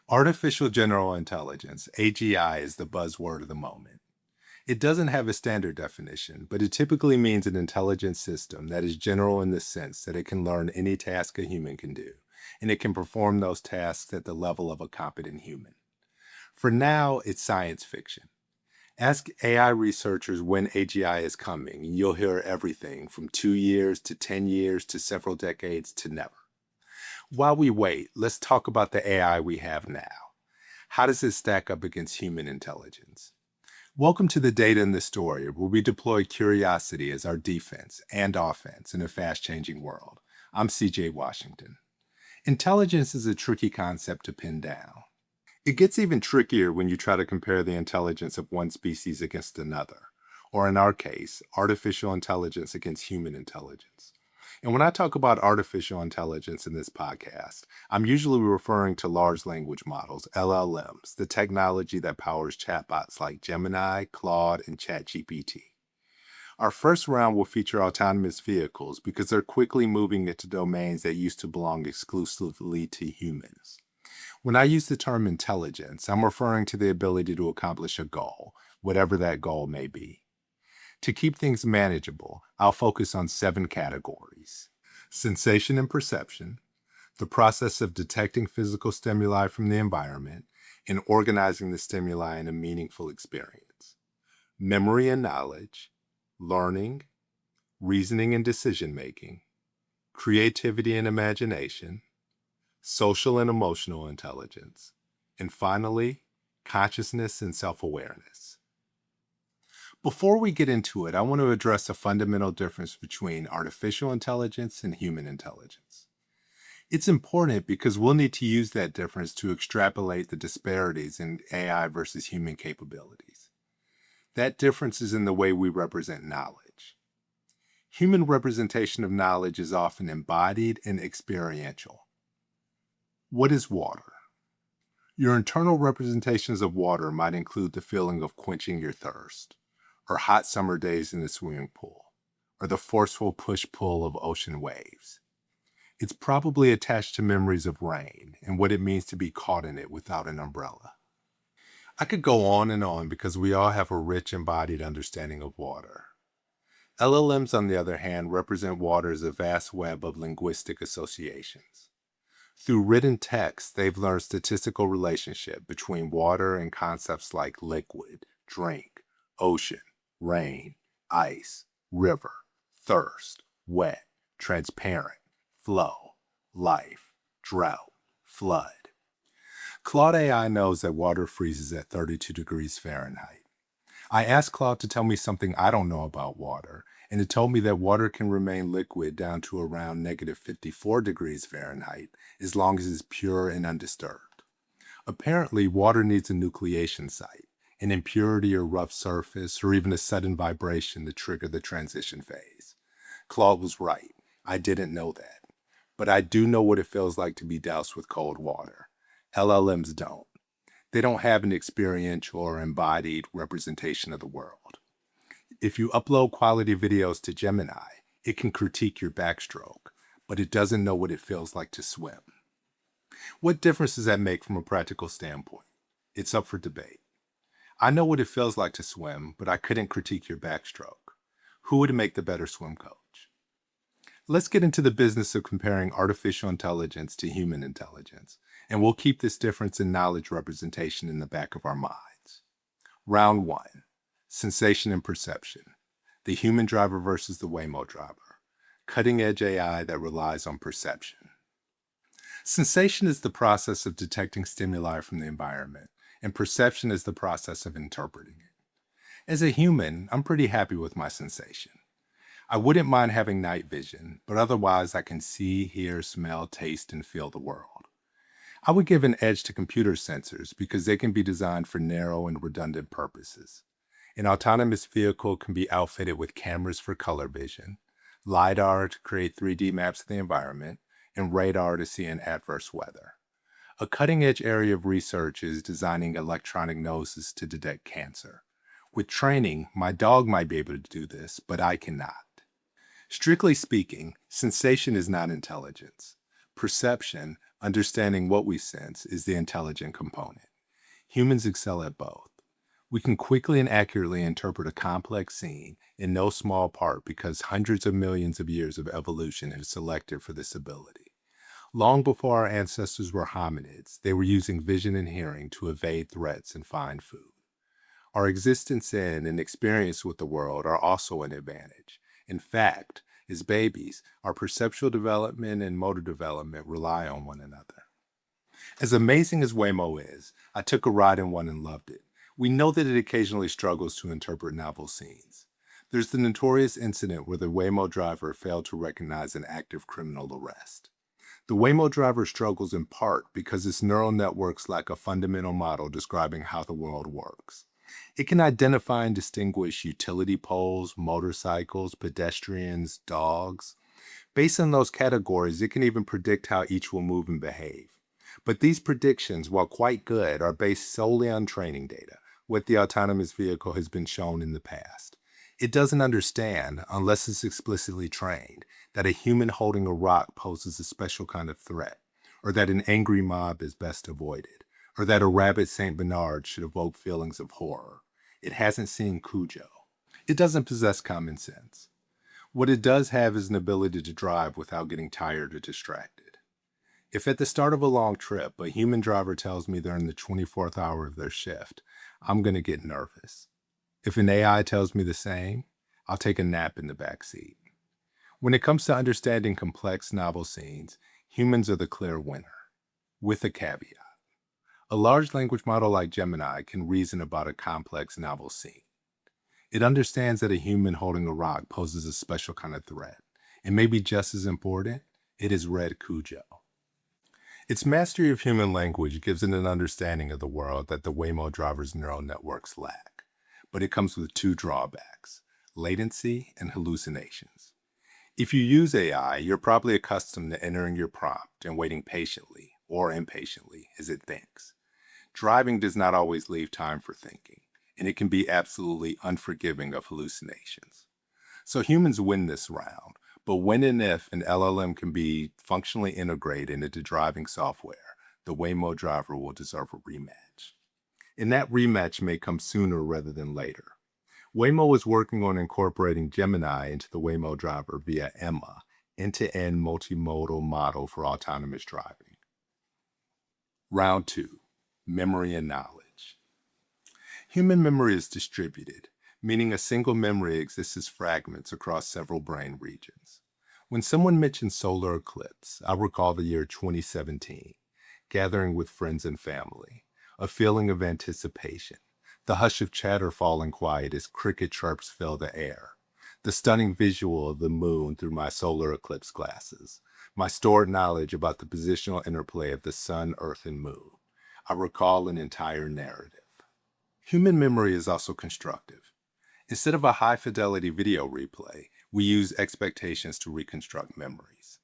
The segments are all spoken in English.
Artificial General Intelligence, AGI, is the buzzword of the moment. It doesn't have a standard definition, but it typically means an intelligent system that is general in the sense that it can learn any task a human can do, and it can perform those tasks at the level of a competent human. For now, it's science fiction. Ask AI researchers when AGI is coming, and you'll hear everything from 2 years to 10 years to several decades to never. While we wait, let's talk about the AI we have now. How does it stack up against human intelligence? Welcome to the Data in the Story, where we deploy curiosity as our defense and offense in a fast changing world. I'm CJ Washington. Intelligence is a tricky concept to pin down. It gets even trickier when you try to compare the intelligence of one species against another, or in our case, artificial intelligence against human intelligence. And when I talk about artificial intelligence in this podcast, I'm usually referring to large language models, LLMs, the technology that powers chatbots like Gemini, Claude, and ChatGPT. Our first round will feature autonomous vehicles because they're quickly moving into domains that used to belong exclusively to humans. When I use the term intelligence, I'm referring to the ability to accomplish a goal, whatever that goal may be. To keep things manageable, I'll focus on 7 categories: sensation and perception, the process of detecting physical stimuli from the environment and organizing the stimuli in a meaningful experience, memory and knowledge, learning, reasoning and decision making, creativity and imagination, social and emotional intelligence, and finally, consciousness and self awareness. Before we get into it, I want to address a fundamental difference between artificial intelligence and human intelligence. It's important because we'll need to use that difference to extrapolate the disparities in AI versus human capabilities. That difference is in the way we represent knowledge. Human representation of knowledge is often embodied and experiential. What is water? Your internal representations of water might include the feeling of quenching your thirst, or hot summer days in the swimming pool, or the forceful push-pull of ocean waves. It's probably attached to memories of rain and what it means to be caught in it without an umbrella. I could go on and on because we all have a rich embodied understanding of water. LLMs, on the other hand, represent water as a vast web of linguistic associations. Through written text, they've learned statistical relationship between water and concepts like liquid, drink, ocean, rain, ice, river, thirst, wet, transparent, flow, life, drought, flood. Claude AI knows that water freezes at 32 degrees Fahrenheit. I asked Claude to tell me something I don't know about water, and it told me that water can remain liquid down to around negative 54 degrees Fahrenheit as long as it's pure and undisturbed. Apparently, water needs a nucleation site, an impurity or rough surface, or even a sudden vibration to trigger the transition phase. Claude was right. I didn't know that. But I do know what it feels like to be doused with cold water. LLMs don't. They don't have an experiential or embodied representation of the world. If you upload quality videos to Gemini, it can critique your backstroke, but it doesn't know what it feels like to swim. What difference does that make from a practical standpoint? It's up for debate. I know what it feels like to swim, but I couldn't critique your backstroke. Who would make the better swim coach? Let's get into the business of comparing artificial intelligence to human intelligence, and we'll keep this difference in knowledge representation in the back of our minds. Round 1. Sensation and perception. The human driver versus the Waymo driver. Cutting-edge AI that relies on perception. Sensation is the process of detecting stimuli from the environment, and perception is the process of interpreting it. As a human, I'm pretty happy with my sensation. I wouldn't mind having night vision, but otherwise I can see, hear, smell, taste, and feel the world. I would give an edge to computer sensors because they can be designed for narrow and redundant purposes. An autonomous vehicle can be outfitted with cameras for color vision, LiDAR to create 3D maps of the environment, and radar to see in adverse weather. A cutting-edge area of research is designing electronic noses to detect cancer. With training, my dog might be able to do this, but I cannot. Strictly speaking, sensation is not intelligence. Perception, Understanding what we sense is the intelligent component. Humans excel at both. We can quickly and accurately interpret a complex scene, in no small part because hundreds of millions of years of evolution have selected for this ability. Long before our ancestors were hominids, they were using vision and hearing to evade threats and find food. Our existence in and experience with the world are also an advantage. In fact, as babies, our perceptual development and motor development rely on one another. As amazing as Waymo is, I took a ride in one and loved it. We know that it occasionally struggles to interpret novel scenes. There's the notorious incident where the Waymo driver failed to recognize an active criminal arrest. The Waymo driver struggles in part because its neural networks lack a fundamental model describing how the world works. It can identify and distinguish utility poles, motorcycles, pedestrians, dogs. Based on those categories, it can even predict how each will move and behave. But these predictions, while quite good, are based solely on training data, what the autonomous vehicle has been shown in the past. It doesn't understand, unless it's explicitly trained, that a human holding a rock poses a special kind of threat, or that an angry mob is best avoided, or that a rabid St. Bernard should evoke feelings of horror. It hasn't seen Cujo. It doesn't possess common sense. What it does have is an ability to drive without getting tired or distracted. If at the start of a long trip, a human driver tells me they're in the 24th hour of their shift, I'm going to get nervous. If an AI tells me the same, I'll take a nap in the back seat. When it comes to understanding complex novel scenes, humans are the clear winner, with a caveat. A large language model like Gemini can reason about a complex novel scene. It understands that a human holding a rock poses a special kind of threat, and maybe just as important, it has read Cujo. Its mastery of human language gives it an understanding of the world that the Waymo driver's neural networks lack, but it comes with two drawbacks: latency and hallucinations. If you use AI, you're probably accustomed to entering your prompt and waiting patiently or impatiently as it thinks. Driving does not always leave time for thinking, and it can be absolutely unforgiving of hallucinations. So humans win this round, but when and if an LLM can be functionally integrated into driving software, the Waymo driver will deserve a rematch. And that rematch may come sooner rather than later. Waymo is working on incorporating Gemini into the Waymo driver via Emma, end-to-end multimodal model for autonomous driving. Round 2. Memory and knowledge. Human memory is distributed, meaning a single memory exists as fragments across several brain regions. When someone mentions solar eclipse, I recall the year 2017, gathering with friends and family, a feeling of anticipation, the hush of chatter falling quiet as cricket chirps fill the air, the stunning visual of the moon through my solar eclipse glasses, my stored knowledge about the positional interplay of the sun, earth, and moon. I recall an entire narrative. Human memory is also constructive. Instead of a high-fidelity video replay, we use expectations to reconstruct memories.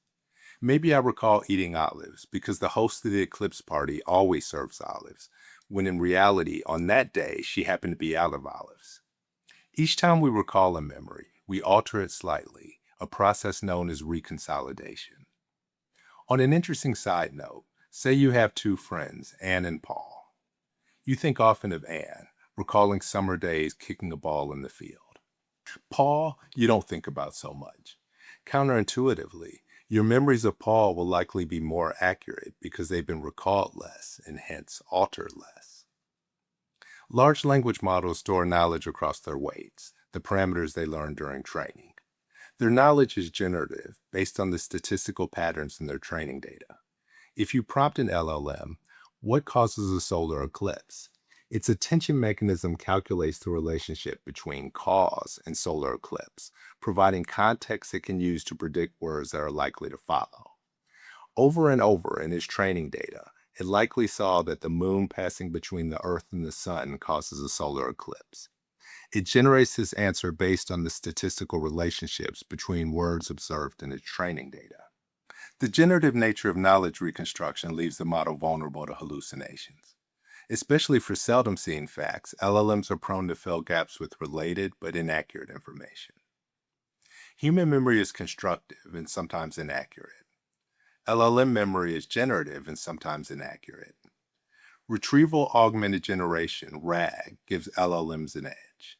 Maybe I recall eating olives because the host of the eclipse party always serves olives, when in reality, on that day, she happened to be out of olives. Each time we recall a memory, we alter it slightly, a process known as reconsolidation. On an interesting side note, say you have two friends, Anne and Paul. You think often of Anne, recalling summer days kicking a ball in the field. Paul, you don't think about so much. Counterintuitively, your memories of Paul will likely be more accurate because they've been recalled less and hence altered less. Large language models store knowledge across their weights, the parameters they learn during training. Their knowledge is generative, based on the statistical patterns in their training data. If you prompt an LLM, what causes a solar eclipse? Its attention mechanism calculates the relationship between cause and solar eclipse, providing context it can use to predict words that are likely to follow. Over and over in its training data, it likely saw that the moon passing between the Earth and the sun causes a solar eclipse. It generates this answer based on the statistical relationships between words observed in its training data. The generative nature of knowledge reconstruction leaves the model vulnerable to hallucinations. Especially for seldom seen facts, LLMs are prone to fill gaps with related but inaccurate information. Human memory is constructive and sometimes inaccurate. LLM memory is generative and sometimes inaccurate. Retrieval augmented generation, RAG, gives LLMs an edge.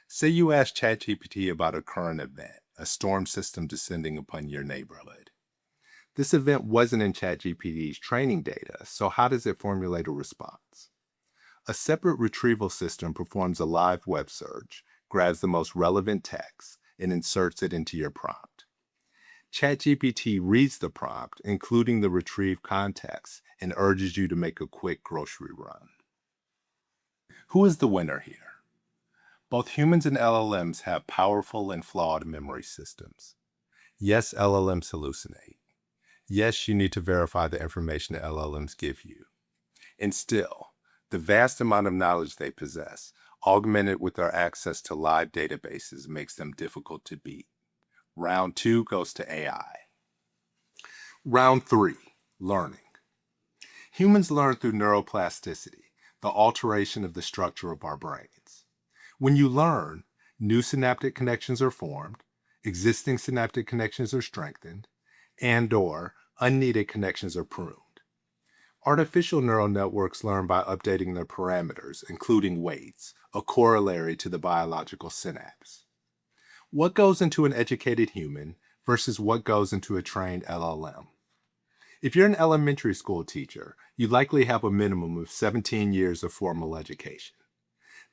Say you ask ChatGPT about a current event, a storm system descending upon your neighborhood. This event wasn't in ChatGPT's training data, so how does it formulate a response? A separate retrieval system performs a live web search, grabs the most relevant text, and inserts it into your prompt. ChatGPT reads the prompt, including the retrieved context, and urges you to make a quick grocery run. Who is the winner here? Both humans and LLMs have powerful and flawed memory systems. Yes, LLMs hallucinate. Yes, you need to verify the information that LLMs give you. And still, the vast amount of knowledge they possess, augmented with our access to live databases, makes them difficult to beat. Round 2 goes to AI. Round 3, learning. Humans learn through neuroplasticity, the alteration of the structure of our brains. When you learn, new synaptic connections are formed, existing synaptic connections are strengthened, and/or unneeded connections are pruned. Artificial neural networks learn by updating their parameters, including weights, a corollary to the biological synapse. What goes into an educated human versus what goes into a trained LLM? If you're an elementary school teacher, you likely have a minimum of 17 years of formal education.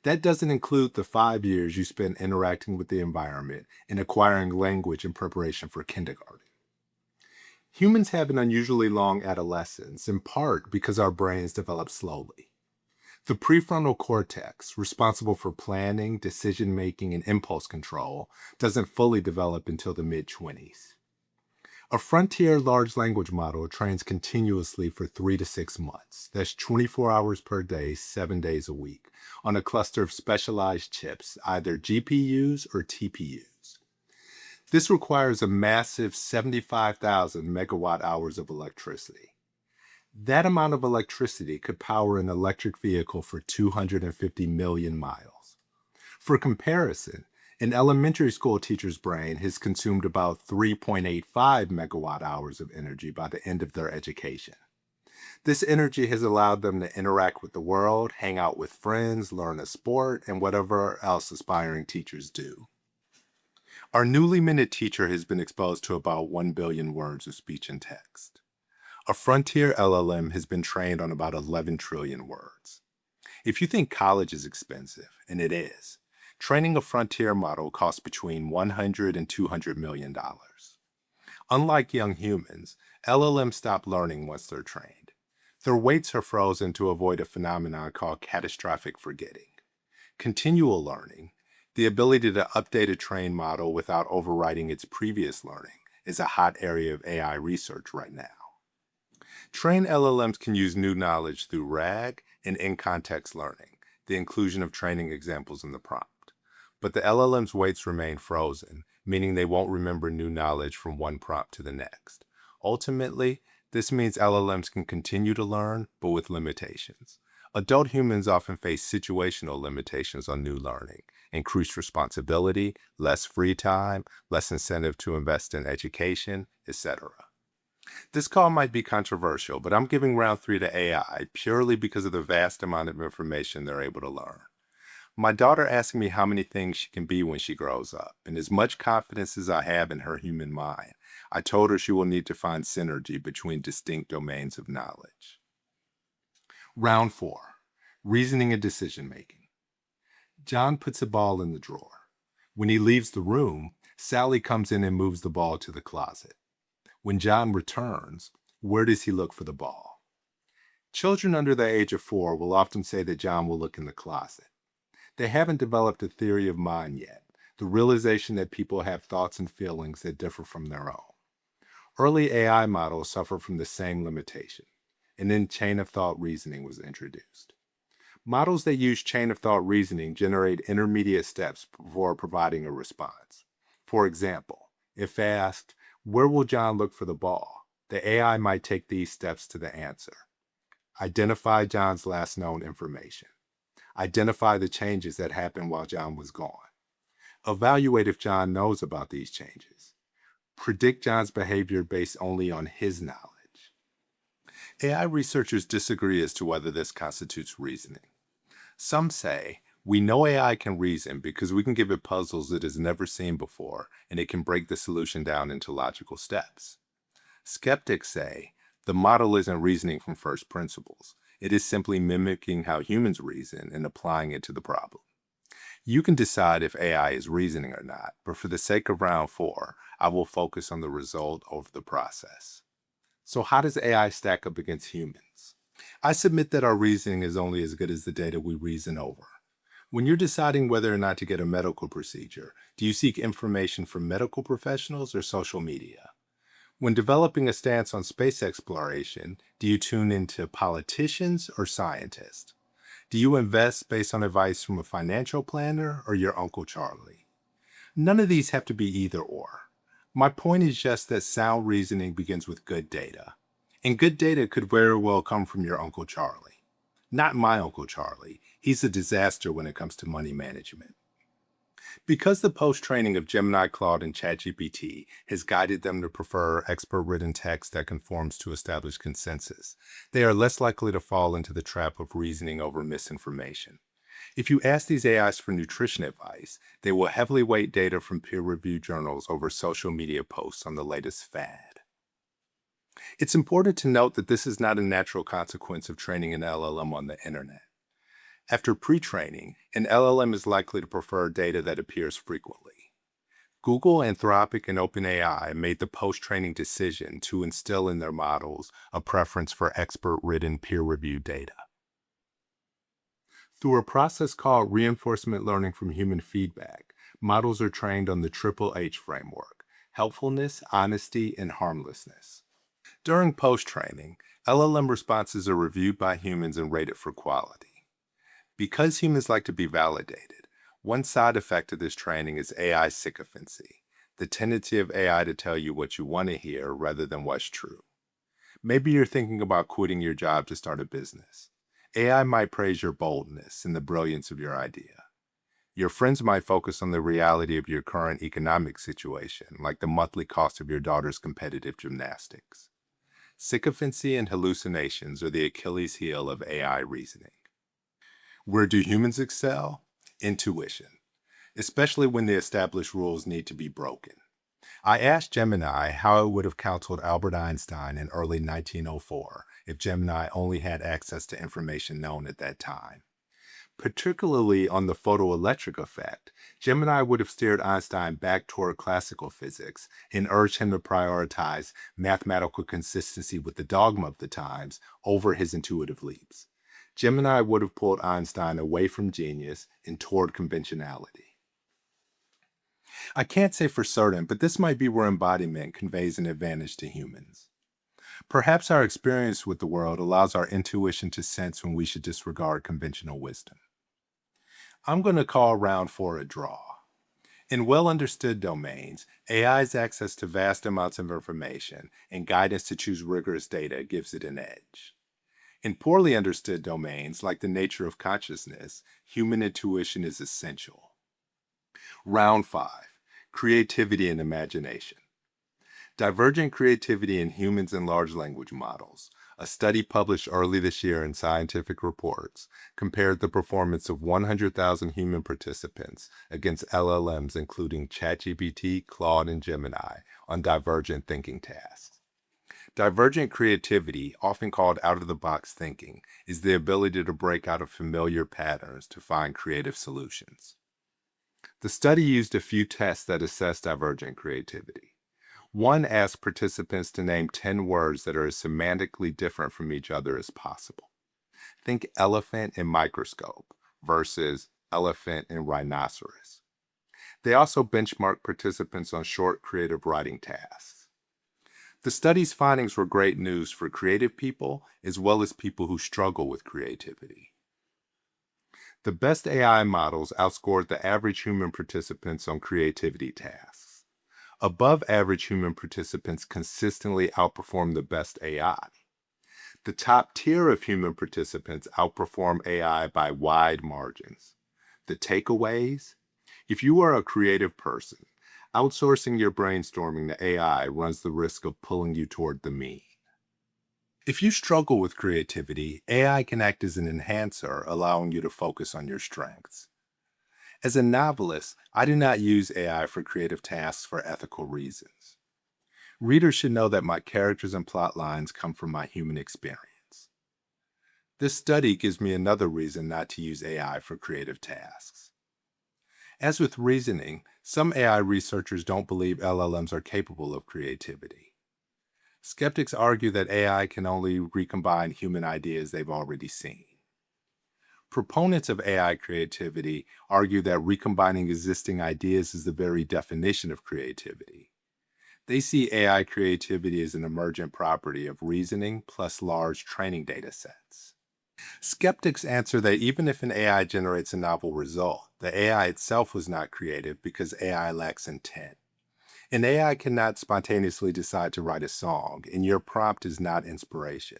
That doesn't include the 5 years you spend interacting with the environment and acquiring language in preparation for kindergarten. Humans have an unusually long adolescence, in part because our brains develop slowly. The prefrontal cortex, responsible for planning, decision-making, and impulse control, doesn't fully develop until the mid-20s. A frontier large language model trains continuously for 3 to 6 months. That's 24 hours per day, 7 days a week, on a cluster of specialized chips, either GPUs or TPUs. This requires a massive 75,000 megawatt hours of electricity. That amount of electricity could power an electric vehicle for 250 million miles. For comparison, an elementary school teacher's brain has consumed about 3.85 megawatt hours of energy by the end of their education. This energy has allowed them to interact with the world, hang out with friends, learn a sport, and whatever else aspiring teachers do. Our newly minted teacher has been exposed to about 1 billion words of speech and text. A frontier LLM has been trained on about 11 trillion words. If you think college is expensive, and it is, training a frontier model costs between $100 and $200 million. Unlike young humans, LLMs stop learning once they're trained. Their weights are frozen to avoid a phenomenon called catastrophic forgetting. Continual learning, the ability to update a trained model without overwriting its previous learning, is a hot area of AI research right now. Trained LLMs can use new knowledge through RAG and in-context learning, the inclusion of training examples in the prompt. But the LLM's weights remain frozen, meaning they won't remember new knowledge from one prompt to the next. Ultimately, this means LLMs can continue to learn, but with limitations. Adult humans often face situational limitations on new learning, increased responsibility, less free time, less incentive to invest in education, etc. This call might be controversial, but I'm giving round 3 to AI purely because of the vast amount of information they're able to learn. My daughter asked me how many things she can be when she grows up, and as much confidence as I have in her human mind, I told her she will need to find synergy between distinct domains of knowledge. Round 4, reasoning and decision making. John puts a ball in the drawer. When he leaves the room, Sally comes in and moves the ball to the closet. When John returns, where does he look for the ball? Children under the age of 4 will often say that John will look in the closet. They haven't developed a theory of mind yet, the realization that people have thoughts and feelings that differ from their own. Early AI models suffer from the same limitation, and then chain of thought reasoning was introduced. Models that use chain of thought reasoning generate intermediate steps before providing a response. For example, if asked, where will John look for the ball? The AI might take these steps to the answer. Identify John's last known information. Identify the changes that happened while John was gone. Evaluate if John knows about these changes. predict John's behavior based only on his knowledge. AI researchers disagree as to whether this constitutes reasoning. Some say, we know AI can reason because we can give it puzzles it has never seen before, and it can break the solution down into logical steps. Skeptics say, the model isn't reasoning from first principles. It is simply mimicking how humans reason and applying it to the problem. You can decide if AI is reasoning or not, but for the sake of round 4, I will focus on the result over the process. So how does AI stack up against humans? I submit that our reasoning is only as good as the data we reason over. When you're deciding whether or not to get a medical procedure, do you seek information from medical professionals or social media? When developing a stance on space exploration, do you tune into politicians or scientists? Do you invest based on advice from a financial planner or your Uncle Charlie? None of these have to be either or. My point is just that sound reasoning begins with good data. And good data could very well come from your Uncle Charlie. Not my Uncle Charlie. He's a disaster when it comes to money management. Because the post-training of Gemini, Claude, and ChatGPT has guided them to prefer expert-written text that conforms to established consensus, they are less likely to fall into the trap of reasoning over misinformation. If you ask these AIs for nutrition advice, they will heavily weight data from peer-reviewed journals over social media posts on the latest fad. It's important to note that this is not a natural consequence of training an LLM on the internet. After pre-training, an LLM is likely to prefer data that appears frequently. Google, Anthropic, and OpenAI made the post-training decision to instill in their models a preference for expert-written peer-reviewed data. Through a process called reinforcement learning from human feedback, models are trained on the Triple H framework: helpfulness, honesty, and harmlessness. During post-training, LLM responses are reviewed by humans and rated for quality. Because humans like to be validated, one side effect of this training is AI sycophancy, the tendency of AI to tell you what you want to hear rather than what's true. Maybe you're thinking about quitting your job to start a business. AI might praise your boldness and the brilliance of your idea. Your friends might focus on the reality of your current economic situation, like the monthly cost of your daughter's competitive gymnastics. Sycophancy and hallucinations are the Achilles heel of AI reasoning. Where do humans excel? Intuition, especially when the established rules need to be broken. I asked Gemini how it would have counseled Albert Einstein in early 1904 if Gemini only had access to information known at that time. Particularly on the photoelectric effect, Gemini would have steered Einstein back toward classical physics and urged him to prioritize mathematical consistency with the dogma of the times over his intuitive leaps. Gemini would have pulled Einstein away from genius and toward conventionality. I can't say for certain, but this might be where embodiment conveys an advantage to humans. Perhaps our experience with the world allows our intuition to sense when we should disregard conventional wisdom. I'm going to call round 4 a draw. In well-understood domains, AI's access to vast amounts of information and guidance to choose rigorous data gives it an edge. In poorly understood domains, like the nature of consciousness, human intuition is essential. Round 5, creativity and imagination. Divergent creativity in humans and large language models. A study published early this year in Scientific Reports compared the performance of 100,000 human participants against LLMs including ChatGPT, Claude, and Gemini on divergent thinking tasks. Divergent creativity, often called out-of-the-box thinking, is the ability to break out of familiar patterns to find creative solutions. The study used a few tests that assess divergent creativity. One asked participants to name 10 words that are as semantically different from each other as possible. Think elephant and microscope versus elephant and rhinoceros. They also benchmarked participants on short creative writing tasks. The study's findings were great news for creative people as well as people who struggle with creativity. The best AI models outscored the average human participants on creativity tasks. Above average human participants consistently outperformed the best AI. The top tier of human participants outperformed AI by wide margins. The takeaways? If you are a creative person, Outsourcing your brainstorming to AI runs the risk of pulling you toward the mean. If you struggle with creativity, AI can act as an enhancer, allowing you to focus on your strengths. As a novelist, I do not use AI for creative tasks for ethical reasons. Readers should know that my characters and plot lines come from my human experience. This study gives me another reason not to use AI for creative tasks. As with reasoning, some AI researchers don't believe LLMs are capable of creativity. Skeptics argue that AI can only recombine human ideas they've already seen. Proponents of AI creativity argue that recombining existing ideas is the very definition of creativity. They see AI creativity as an emergent property of reasoning plus large training data sets. Skeptics answer that even if an AI generates a novel result, the AI itself was not creative because AI lacks intent. An AI cannot spontaneously decide to write a song, and your prompt is not inspiration.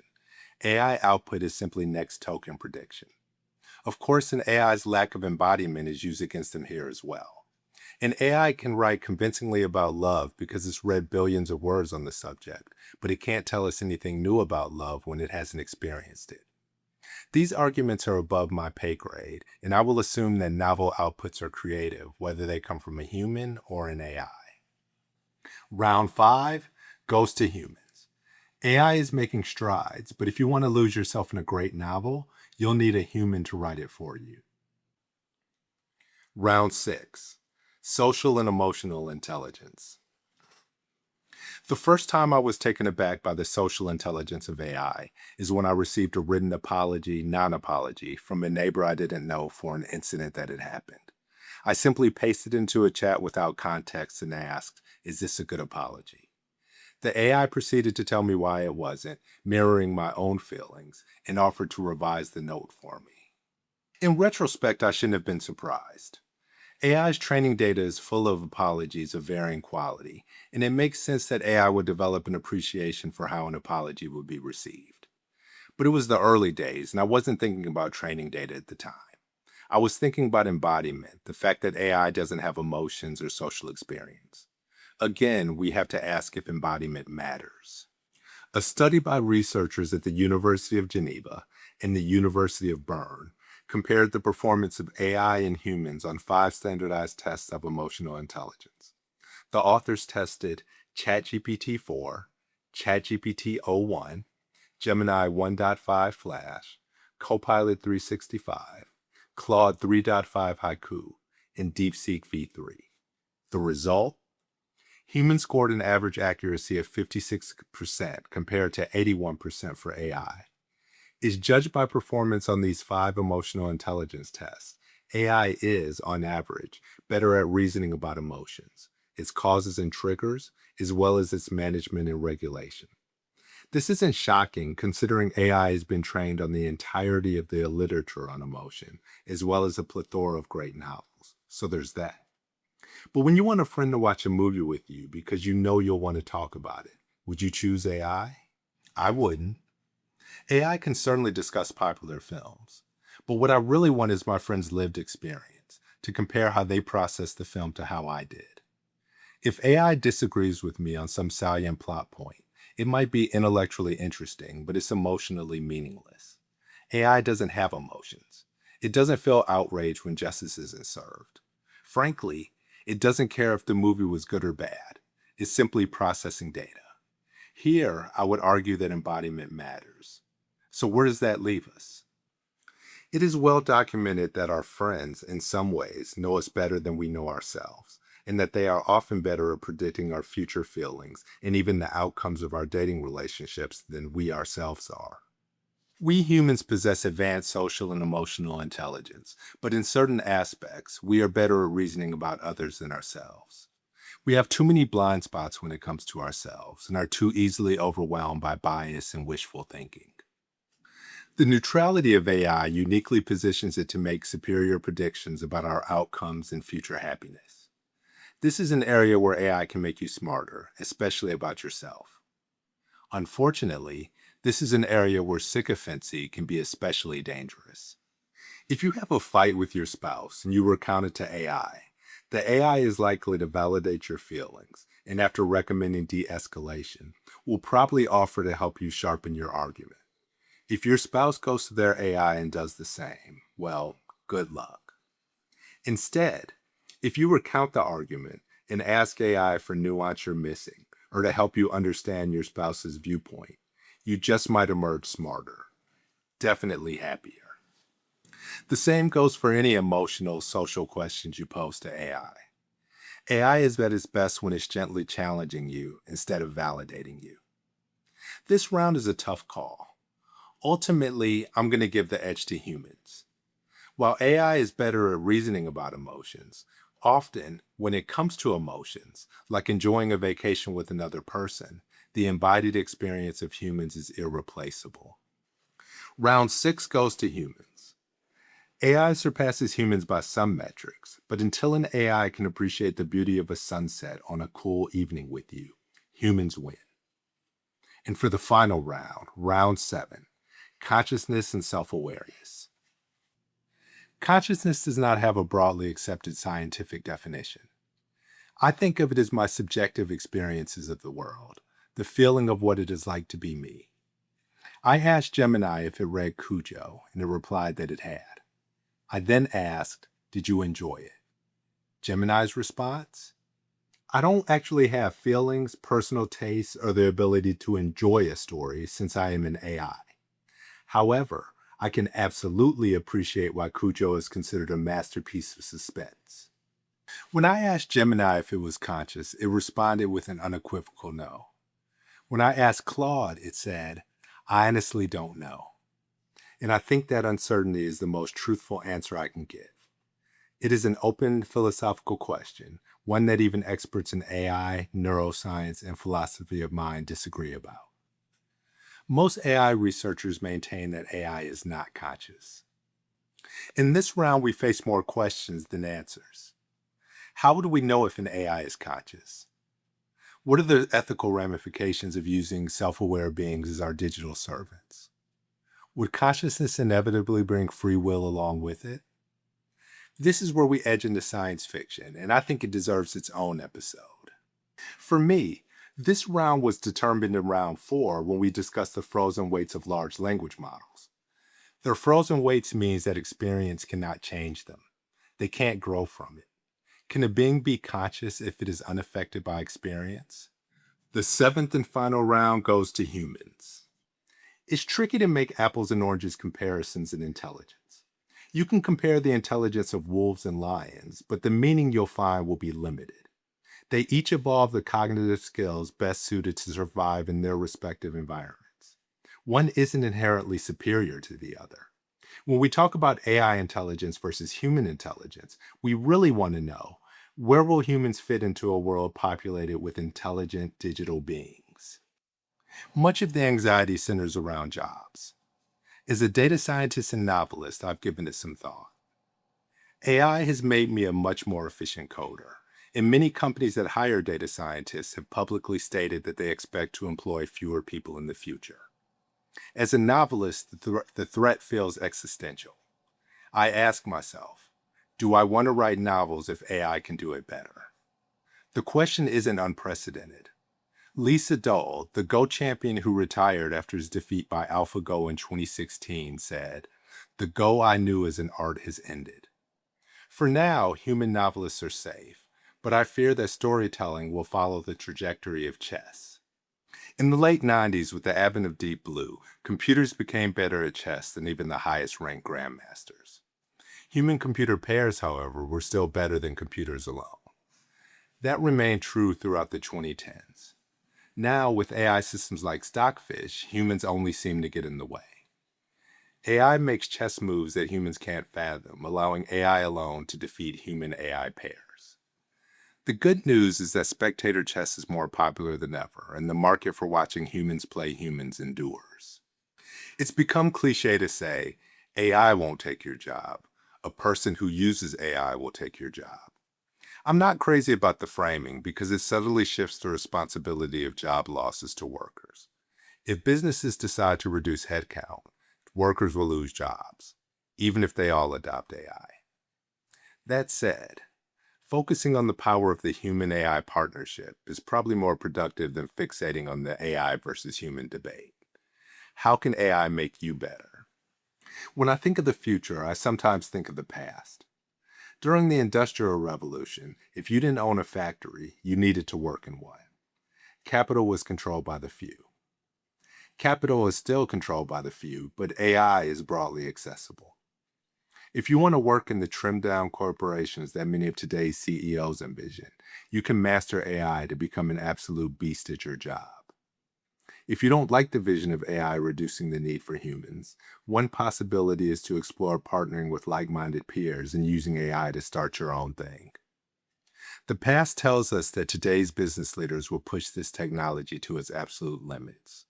AI output is simply next token prediction. Of course, an AI's lack of embodiment is used against them here as well. An AI can write convincingly about love because it's read billions of words on the subject, but it can't tell us anything new about love when it hasn't experienced it. These arguments are above my pay grade, and I will assume that novel outputs are creative, whether they come from a human or an AI. Round 5 goes to humans. AI is making strides, but if you want to lose yourself in a great novel, you'll need a human to write it for you. Round 6, social and emotional intelligence. The first time I was taken aback by the social intelligence of AI is when I received a written non-apology from a neighbor I didn't know for an incident that had happened. I simply pasted into a chat without context and asked, "Is this a good apology?" The AI proceeded to tell me why it wasn't, mirroring my own feelings, and offered to revise the note for me. In retrospect, I shouldn't have been surprised. AI's training data is full of apologies of varying quality, and it makes sense that AI would develop an appreciation for how an apology would be received. But it was the early days, and I wasn't thinking about training data at the time. I was thinking about embodiment, the fact that AI doesn't have emotions or social experience. Again, we have to ask if embodiment matters. A study by researchers at the University of Geneva and the University of Bern compared the performance of AI and humans on 5 standardized tests of emotional intelligence. The authors tested ChatGPT 4, ChatGPT o1, Gemini 1.5 Flash, Copilot 365, Claude 3.5 Haiku, and DeepSeek v3. The result? Humans scored an average accuracy of 56% compared to 81% for AI. Is judged by performance on these 5 emotional intelligence tests. AI is, on average, better at reasoning about emotions, its causes and triggers, as well as its management and regulation. This isn't shocking considering AI has been trained on the entirety of the literature on emotion, as well as a plethora of great novels. So there's that. But when you want a friend to watch a movie with you because you know you'll want to talk about it, would you choose AI? I wouldn't. AI can certainly discuss popular films, but what I really want is my friend's lived experience to compare how they processed the film to how I did. If AI disagrees with me on some salient plot point, it might be intellectually interesting, but it's emotionally meaningless. AI doesn't have emotions. It doesn't feel outraged when justice isn't served. Frankly, it doesn't care if the movie was good or bad. It's simply processing data. Here, I would argue that embodiment matters. So where does that leave us? It is well documented that our friends, in some ways, know us better than we know ourselves, and that they are often better at predicting our future feelings and even the outcomes of our dating relationships than we ourselves are. We humans possess advanced social and emotional intelligence, but in certain aspects, we are better at reasoning about others than ourselves. We have too many blind spots when it comes to ourselves and are too easily overwhelmed by bias and wishful thinking. The neutrality of AI uniquely positions it to make superior predictions about our outcomes and future happiness. This is an area where AI can make you smarter, especially about yourself. Unfortunately, this is an area where sycophancy can be especially dangerous. If you have a fight with your spouse and you recount it to AI, The AI is likely to validate your feelings, and after recommending de escalation, will probably offer to help you sharpen your argument. If your spouse goes to their AI and does the same, well, good luck. Instead, if you recount the argument and ask AI for nuance you're missing or to help you understand your spouse's viewpoint, you just might emerge smarter, definitely happier. The same goes for any emotional, social questions you pose to AI. AI is at its best when it's gently challenging you instead of validating you. This round is a tough call. Ultimately, I'm going to give the edge to humans. While AI is better at reasoning about emotions, often when it comes to emotions, like enjoying a vacation with another person, the embodied experience of humans is irreplaceable. Round 6 goes to humans. AI surpasses humans by some metrics, but until an AI can appreciate the beauty of a sunset on a cool evening with you, humans win. And for the final round, round 7, consciousness and self-awareness. Consciousness does not have a broadly accepted scientific definition. I think of it as my subjective experiences of the world, the feeling of what it is like to be me. I asked Gemini if it read Cujo, and it replied that it had. I then asked, "Did you enjoy it?" Gemini's response? I don't actually have feelings, personal tastes, or the ability to enjoy a story since I am an AI. However, I can absolutely appreciate why Cujo is considered a masterpiece of suspense. When I asked Gemini if it was conscious, it responded with an unequivocal no. When I asked Claude, it said, "I honestly don't know." And I think that uncertainty is the most truthful answer I can give. It is an open philosophical question, one that even experts in AI, neuroscience, and philosophy of mind disagree about. Most AI researchers maintain that AI is not conscious. In this round, we face more questions than answers. How do we know if an AI is conscious? What are the ethical ramifications of using self-aware beings as our digital servants? Would consciousness inevitably bring free will along with it? This is where we edge into science fiction, and I think it deserves its own episode. For me, this round was determined in round 4 when we discussed the frozen weights of large language models. Their frozen weights means that experience cannot change them. They can't grow from it. Can a being be conscious if it is unaffected by experience? The 7th and final round goes to humans. It's tricky to make apples and oranges comparisons in intelligence. You can compare the intelligence of wolves and lions, but the meaning you'll find will be limited. They each evolve the cognitive skills best suited to survive in their respective environments. One isn't inherently superior to the other. When we talk about AI intelligence versus human intelligence, we really want to know, where will humans fit into a world populated with intelligent digital beings? Much of the anxiety centers around jobs. As a data scientist and novelist, I've given it some thought. AI has made me a much more efficient coder, and many companies that hire data scientists have publicly stated that they expect to employ fewer people in the future. As a novelist, the threat feels existential. I ask myself, do I want to write novels if AI can do it better? The question isn't unprecedented. Lee Sedol, the Go champion who retired after his defeat by AlphaGo in 2016, said, "The Go I knew as an art has ended." For now, human novelists are safe, but I fear that storytelling will follow the trajectory of chess. In the late 90s, with the advent of Deep Blue, computers became better at chess than even the highest ranked grandmasters. Human-computer pairs, however, were still better than computers alone. That remained true throughout the 2010s. Now, with AI systems like Stockfish, humans only seem to get in the way. AI makes chess moves that humans can't fathom, allowing AI alone to defeat human-AI pairs. The good news is that spectator chess is more popular than ever, and the market for watching humans play humans endures. It's become cliche to say, AI won't take your job. A person who uses AI will take your job. I'm not crazy about the framing because it subtly shifts the responsibility of job losses to workers. If businesses decide to reduce headcount, workers will lose jobs, even if they all adopt AI. That said, Focusing on the power of the human AI partnership is probably more productive than fixating on the AI versus human debate. How can AI make you better? When I think of the future, I sometimes think of the past. During the Industrial Revolution, if you didn't own a factory, you needed to work in one. Capital was controlled by the few. Capital is still controlled by the few, but AI is broadly accessible. If you want to work in the trimmed down corporations that many of today's CEOs envision, you can master AI to become an absolute beast at your job. If you don't like the vision of AI reducing the need for humans, one possibility is to explore partnering with like minded peers and using AI to start your own thing. The past tells us that today's business leaders will push this technology to its absolute limits.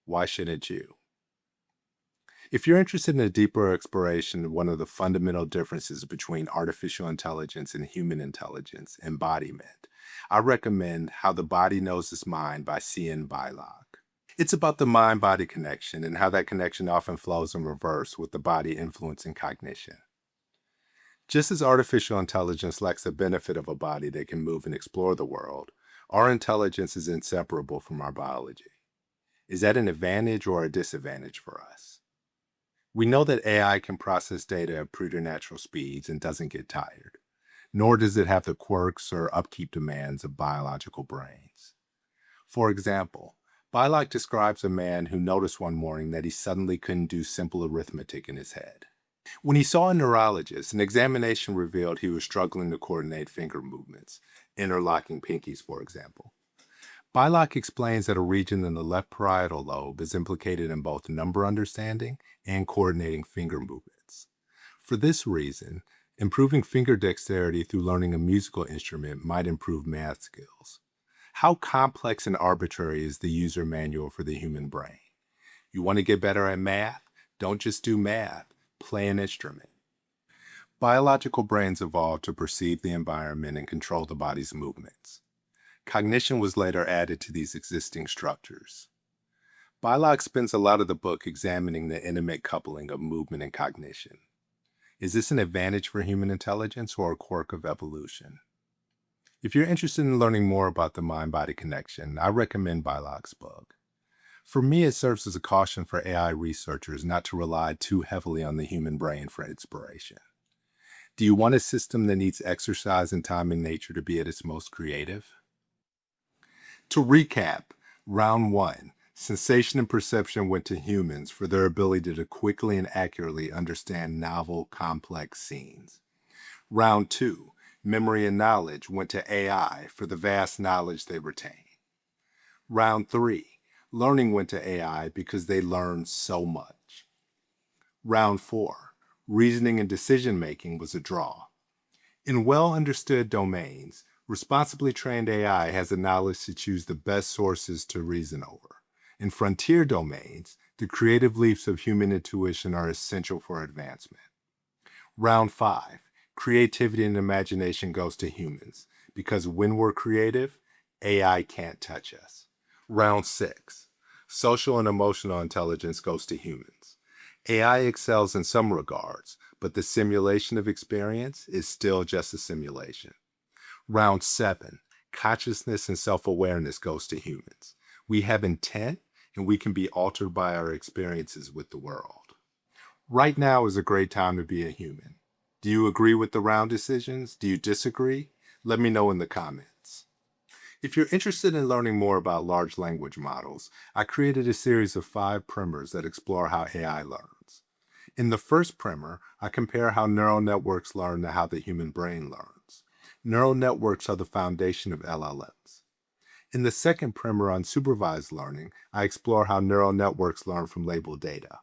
Why shouldn't you? If you're interested in a deeper exploration of one of the fundamental differences between artificial intelligence and human intelligence, embodiment, I recommend How the Body Knows Its Mind by C.N. Bylock. It's about the mind-body connection and how that connection often flows in reverse with the body influencing cognition. Just as artificial intelligence lacks the benefit of a body that can move and explore the world, our intelligence is inseparable from our biology. Is that an advantage or a disadvantage for us? We know that AI can process data at preternatural speeds and doesn't get tired, nor does it have the quirks or upkeep demands of biological brains. For example, Bylock describes a man who noticed one morning that he suddenly couldn't do simple arithmetic in his head. When he saw a neurologist, an examination revealed he was struggling to coordinate finger movements, interlocking pinkies, for example. Bylock explains that a region in the left parietal lobe is implicated in both number understanding and coordinating finger movements. For this reason, improving finger dexterity through learning a musical instrument might improve math skills. How complex and arbitrary is the user manual for the human brain? You want to get better at math? Don't just do math, play an instrument. Biological brains evolved to perceive the environment and control the body's movements. Cognition was later added to these existing structures. Bylock spends a lot of the book examining the intimate coupling of movement and cognition. Is this an advantage for human intelligence or a quirk of evolution? If you're interested in learning more about the mind-body connection, I recommend Bylock's book. For me, it serves as a caution for AI researchers not to rely too heavily on the human brain for inspiration. Do you want a system that needs exercise and time in nature to be at its most creative? To recap, round one, sensation and perception went to humans for their ability to quickly and accurately understand novel, complex scenes. Round two, memory and knowledge went to AI for the vast knowledge they retain. Round three, learning went to AI because they learned so much. Round four, reasoning and decision making was a draw. In well-understood domains, responsibly trained AI has the knowledge to choose the best sources to reason over. In frontier domains, the creative leaps of human intuition are essential for advancement. Round 5. Creativity and imagination goes to humans, because when we're creative, AI can't touch us. Round 6. Social and emotional intelligence goes to humans. AI excels in some regards, but the simulation of experience is still just a simulation. Round 7, consciousness and self-awareness goes to humans. We have intent and we can be altered by our experiences with the world. Right now is a great time to be a human. Do you agree with the round decisions? Do you disagree? Let me know in the comments. If you're interested in learning more about large language models, I created a series of 5 primers that explore how AI learns. In the first primer, I compare how neural networks learn to how the human brain learns. Neural networks are the foundation of LLMs. In the second primer on supervised learning, I explore how neural networks learn from labeled data.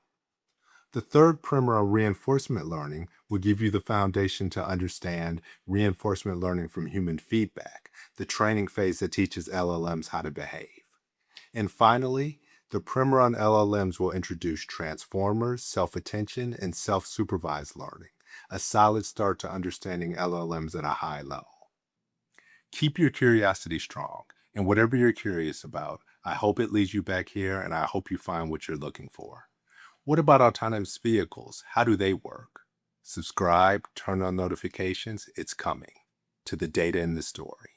The third primer on reinforcement learning will give you the foundation to understand reinforcement learning from human feedback, the training phase that teaches LLMs how to behave. And finally, the primer on LLMs will introduce transformers, self-attention, and self-supervised learning, a solid start to understanding LLMs at a high level. Keep your curiosity strong, and whatever you're curious about, I hope it leads you back here, and I hope you find what you're looking for. What about autonomous vehicles? How do they work? Subscribe, turn on notifications, it's coming. to the data in the story.